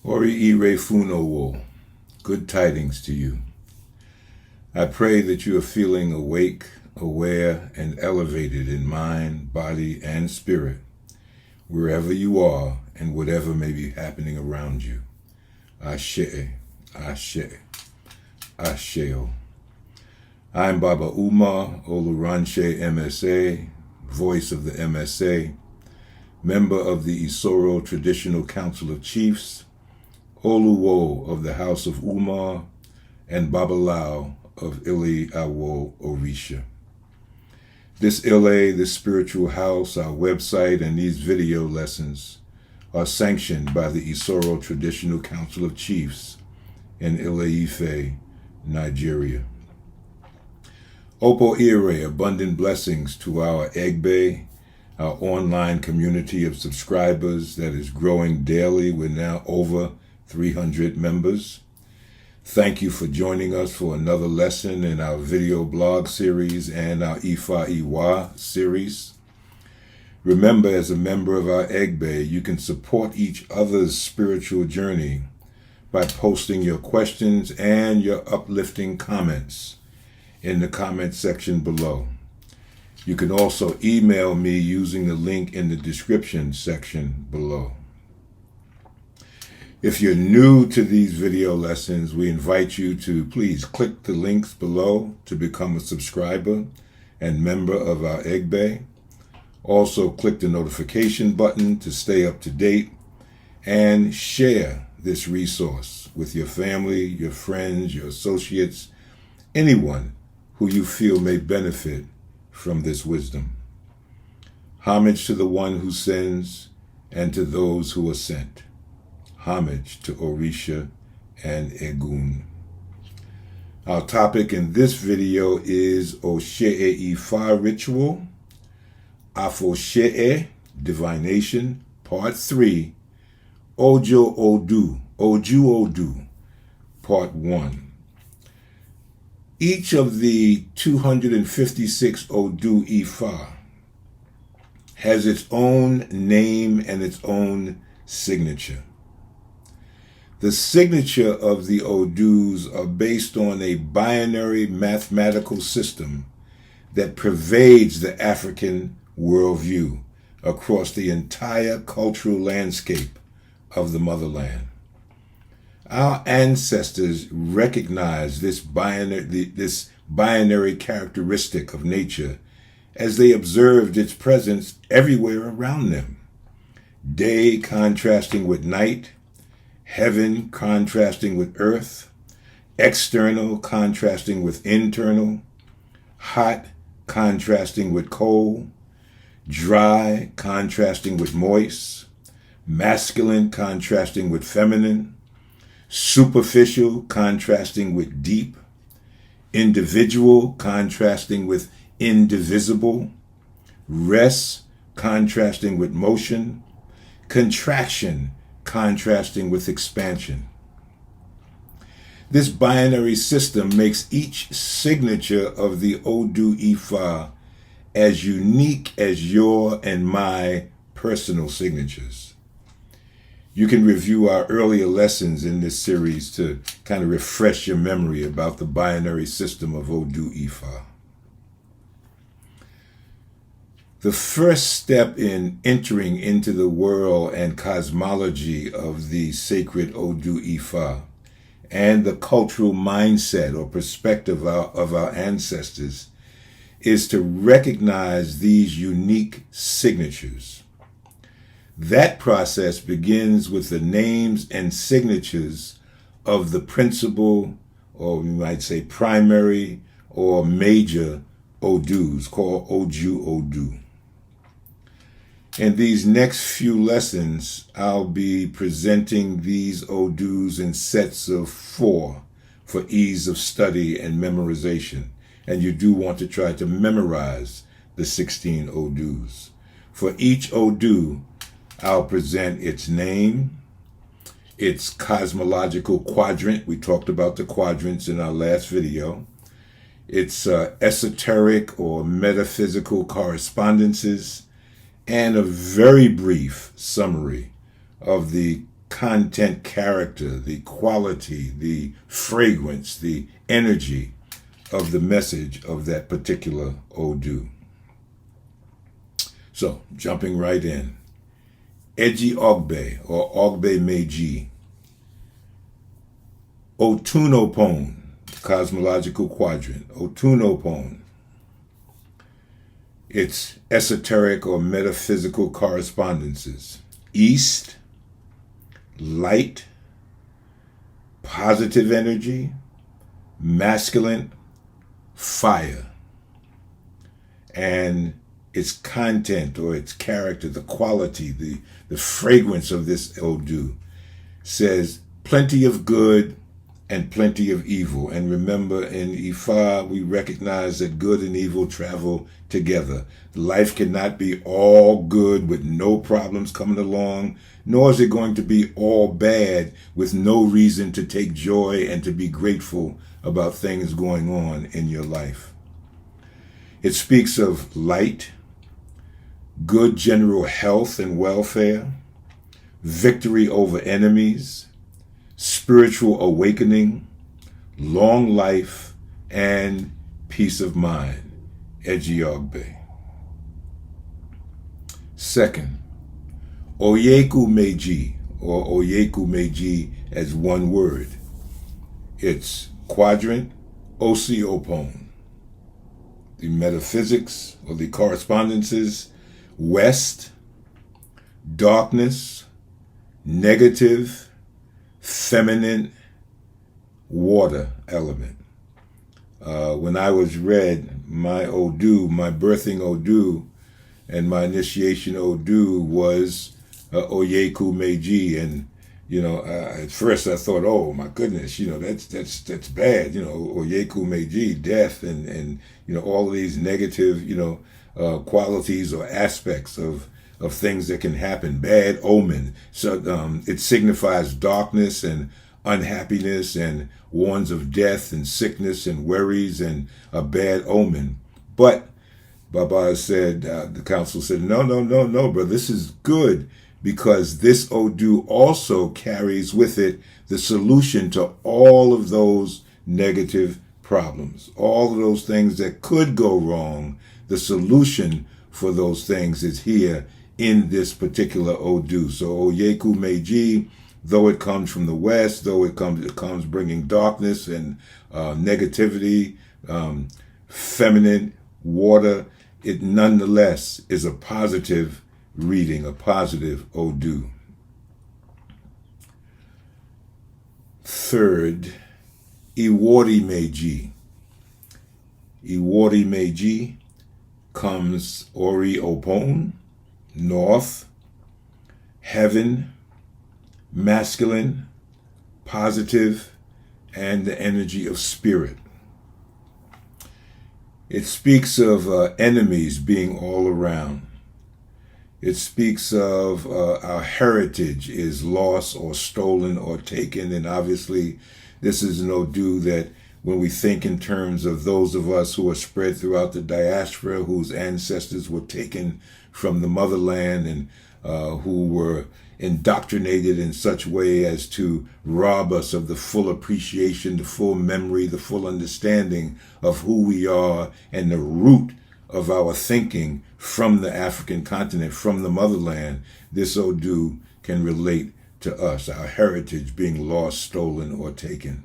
Oriire Funowo, good tidings to you. I pray that you are feeling awake, aware, and elevated in mind, body, and spirit, wherever you are and whatever may be happening around you. Ashe, Ashe, Asheo. I'm Baba Umar, Oluranse Emese, voice of the MSA, member of the Isoro Traditional Council of Chiefs, Oluwo of the House of Umar, and Babalawo of Ile-Ife Orisa. This this spiritual house, our website, and these video lessons are sanctioned by the Isoro Traditional Council of Chiefs in Ile-Ife, Nigeria. Opoire, abundant blessings to our Ogbe, our online community of subscribers that is growing daily. We're now over 300 members. Thank you for joining us for another lesson in our video blog series and our Ifa Iwa series. Remember, as a member of our Ogbe, you can support each other's spiritual journey by posting your questions and your uplifting comments in the comment section below. You can also email me using the link in the description section below. If you're new to these video lessons, we invite you to please click the links below to become a subscriber and member of our Ogbe. Also, click the notification button to stay up to date and share this resource with your family, your friends, your associates, anyone who you feel may benefit from this wisdom. Homage to the one who sends and to those who are sent. Homage to Orisa and Egun. Our topic in this video is Odu Ifa ritual, Afose divination, part 3, Oju Odu, part 1. Each of the 256 Odu Ifa has its own name and its own signature. The signature of the Odus are based on a binary mathematical system that pervades the African worldview across the entire cultural landscape of the motherland. Our ancestors recognized this binary characteristic of nature as they observed its presence everywhere around them. Day contrasting with night, heaven contrasting with earth, external contrasting with internal, hot contrasting with cold, dry contrasting with moist, masculine contrasting with feminine, superficial contrasting with deep, individual contrasting with indivisible, rest contrasting with motion, contraction contrasting with expansion. This binary system makes each signature of the Odu Ifa as unique as your and my personal signatures. You can review our earlier lessons in this series to kind of refresh your memory about the binary system of Odu Ifa. The first step in entering into the world and cosmology of the sacred Odu Ifa and the cultural mindset or perspective of our ancestors is to recognize these unique signatures. That process begins with the names and signatures of the principal, or we might say primary or major Odus, called Oju Odu. In these next few lessons, I'll be presenting these Odus in sets of 4 for ease of study and memorization. And you do want to try to memorize the 16 Odus. For each Odu, I'll present its name, its cosmological quadrant. We talked about the quadrants in our last video. Its esoteric or metaphysical correspondences, and a very brief summary of the content, character, the quality, the fragrance, the energy of the message of that particular Odu. So, jumping right in. Eji Ogbe, or Ogbe Meiji. Otunopon, cosmological quadrant. Otunopon. Its esoteric or metaphysical correspondences. East, light, positive energy, masculine, fire. And its content or its character, the quality, the fragrance of this Odu says plenty of good and plenty of evil. And remember, in Ifa, we recognize that good and evil travel together. Life cannot be all good with no problems coming along, nor is it going to be all bad with no reason to take joy and to be grateful about things going on in your life. It speaks of light, good general health and welfare, victory over enemies, spiritual awakening, long life, and peace of mind. Eji Ogbe. Second, Oyeku Meiji, or Oyeku Meiji as one word. It's quadrant Osiopon. The metaphysics or the correspondences: west, darkness, negative, feminine, water element. When I was read my Odu, my birthing Odu, and my initiation Odu was Oyeku Meiji, and at first I thought, oh my goodness, that's bad, Oyeku Meiji, death, and all of these negative, qualities or aspects of things that can happen, bad omen. So it signifies darkness and unhappiness and warns of death and sickness and worries and a bad omen. But Baba said, the council said, no, brother, this is good, because this Odu also carries with it the solution to all of those negative problems, all of those things that could go wrong. The solution for those things is here in this particular Odu. So Oyeku Meiji, though it comes from the west, though it comes bringing darkness and negativity, feminine, water, it nonetheless is a positive reading, a positive Odu. Third, Iwori Meiji. Iwori Meiji comes Ori Opon, north, heaven, masculine, positive, and the energy of spirit. It speaks of enemies being all around. It speaks of our heritage is lost or stolen or taken. And obviously, this is an Odu that when we think in terms of those of us who are spread throughout the diaspora, whose ancestors were taken from the motherland and who were indoctrinated in such way as to rob us of the full appreciation, the full memory, the full understanding of who we are and the root of our thinking from the African continent, from the motherland. This Odu can relate to us, our heritage being lost, stolen, or taken.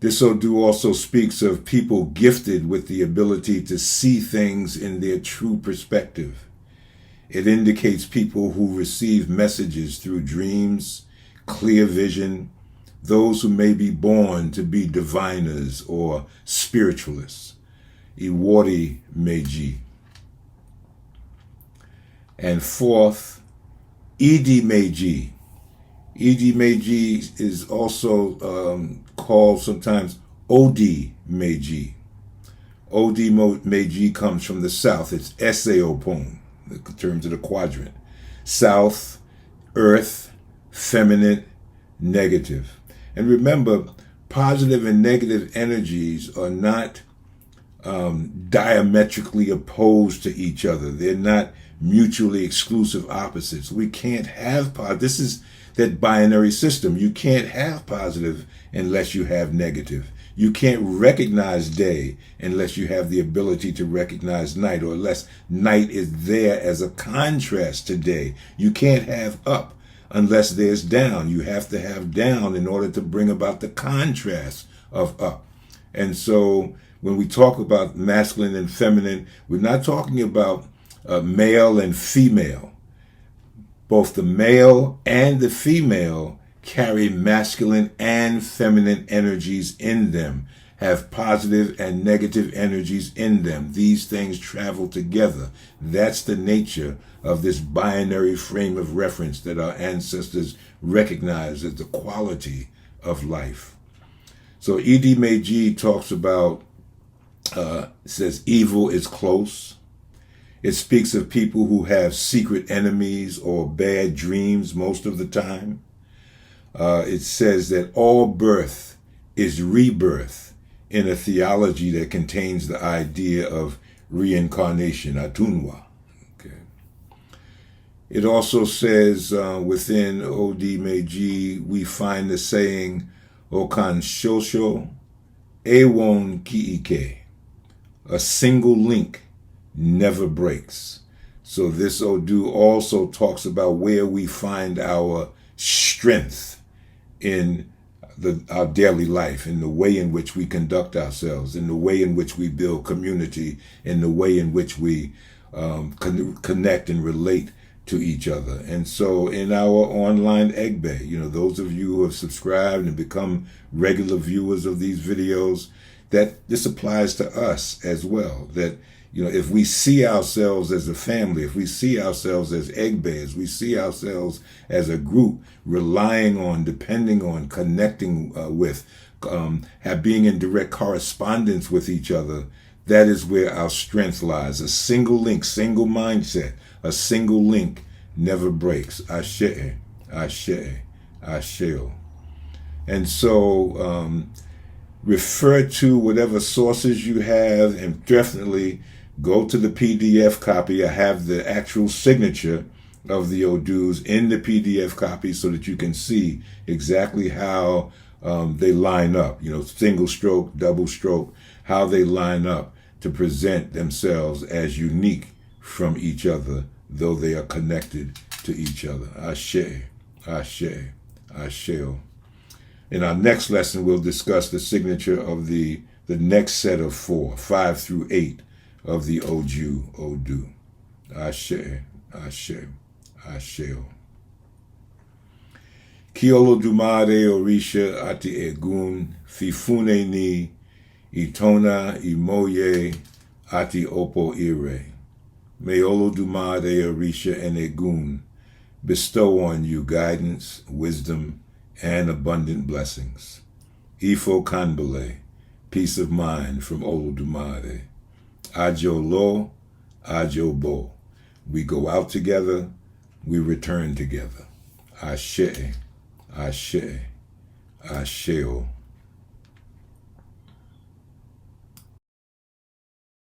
This Odu also speaks of people gifted with the ability to see things in their true perspective. It indicates people who receive messages through dreams, clear vision, those who may be born to be diviners or spiritualists. Iwori Meiji. And fourth, Idi Meiji. Idi Meiji is also called sometimes Odi Meiji. Odi Meiji comes from the south. It's Eseopon, in terms of the quadrant. South, earth, feminine, negative. And remember, positive and negative energies are not diametrically opposed to each other. They're not mutually exclusive opposites. We can't have this that binary system. You can't have positive unless you have negative. You can't recognize day unless you have the ability to recognize night, or unless night is there as a contrast to day. You can't have up unless there's down. You have to have down in order to bring about the contrast of up. And so when we talk about masculine and feminine, we're not talking about male and female. Both the male and the female carry masculine and feminine energies in them, have positive and negative energies in them. These things travel together. That's the nature of this binary frame of reference that our ancestors recognized as the quality of life. So Idi Meiji talks about, says evil is close. It speaks of people who have secret enemies or bad dreams most of the time. It says that all birth is rebirth in a theology that contains the idea of reincarnation, atunwa. Okay. It also says within Odu Meiji, we find the saying, Okan shosho, ewon kiike. A single link never breaks. So this Odu also talks about where we find our strength in our daily life, in the way in which we conduct ourselves, in the way in which we build community, in the way in which we connect and relate to each other. And so in our online Ogbe, those of you who have subscribed and become regular viewers of these videos, that this applies to us as well. That, if we see ourselves as a family, if we see ourselves as Ogbe, as we see ourselves as a group, relying on, depending on, connecting with, being in direct correspondence with each other, that is where our strength lies. A single link, single mindset, a single link never breaks. Ashe, ashe, asheo. And so refer to whatever sources you have, and definitely go to the PDF copy. I have the actual signature of the Odus in the PDF copy so that you can see exactly how they line up, single stroke, double stroke, how they line up to present themselves as unique from each other, though they are connected to each other. Ashe, ashe, asheo. In our next lesson, we'll discuss the signature of the next set of 4, 5 through 8 of the Oju Odu. Ashe, ashe, asheo. Ki Olofi-dumare Orisha ati egun, fifune ni, itona imoye ati opo ire. May Olofi-dumare Orisha and egun bestow on you guidance, wisdom, and abundant blessings. Ifo kanbele, peace of mind from Olofi-dumare. Ajo lo, ajo bo. We go out together, we return together. Ashe, ashe, asheo.